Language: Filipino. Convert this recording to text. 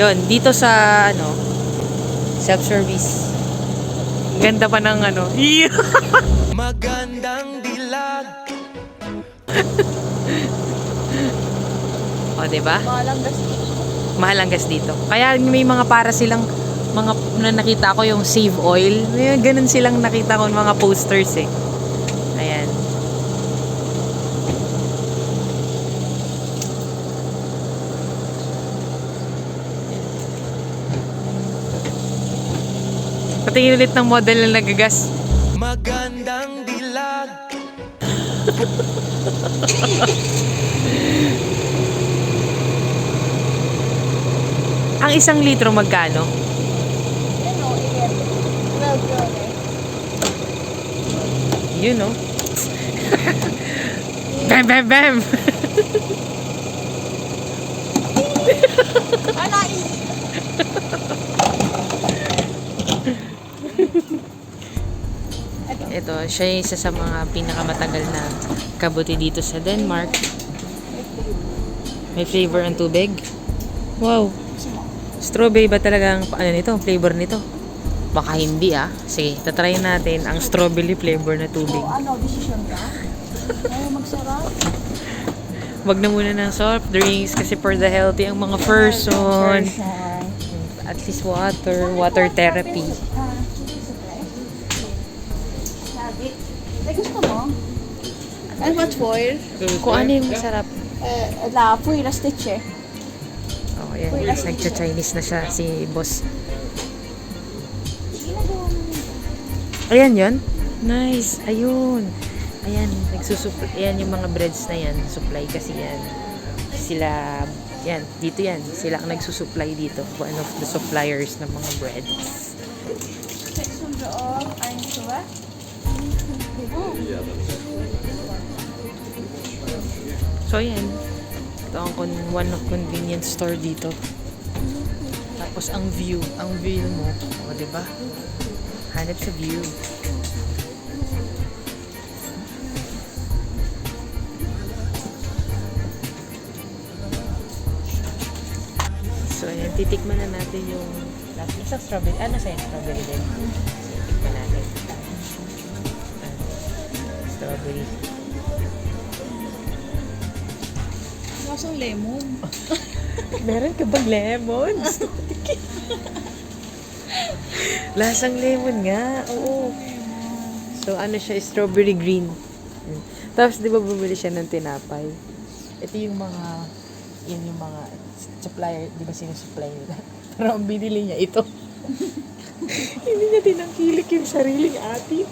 Yun, dito sa, ano, self-service. Ganda pa ng, ano. Magandang dilag. O, diba? Malang gas dito. Mahal ang gas dito. Kaya may mga para silang, mga na nakita ko yung save oil. May ganun silang nakita ko mga posters eh. Ayan. Patingin ulit ng model na nagagas. Magandang dilag. Ang 1 litro magkano? Yan o, 11. 12 yun eh. Yun, no? Bam, bam, bam! Anain! Ito, siya yung isa sa mga pinakamatagal na kabuti dito sa Denmark. May flavor ang tubig. Wow! Strawberry ba talaga ang ano nito, flavor nito? Baka hindi ah. Sige, tatry natin ang strawberry flavor na tubig. O ano, decision ka? Ayaw magsarap? Wag na muna ng soft drinks kasi for the healthy ang mga person. At least water therapy. Sabi. Ay, gusto mo? Ano ba foil? Kung ano yung masarap. La foil na stitch eh. Oh, yan. Nagcha-Chinese na siya si boss. Ginagawa mo nito. Ayan yun. Nice. Ayun. Ayan. Nagsusupply. Ayan yung mga breads na yan. Supply kasi yan. Sila, yan. Dito yan. Sila ang nagsusupply dito. One of the suppliers ng mga breads. 600 ein Schuhe. So, ayan. Ito ang one of convenience store dito. Tapos, ang view mo. O, diba? Hanap sa view. So, ayan. Titikman na natin yung isang strawberry. Ano sa'yo? Strawberry din. Titikman natin. Strawberry. Lasang lemon. Meron ka bang lemon? Lasang lemon nga. Oo. So, ano siya? Strawberry green. Tapos, di ba bumili siya ng tinapay? Ito yung mga, yun yung mga supplier, di ba sinusupply nila? Pero ang binili niya ito. Hindi niya tinangkilik yung sariling atin.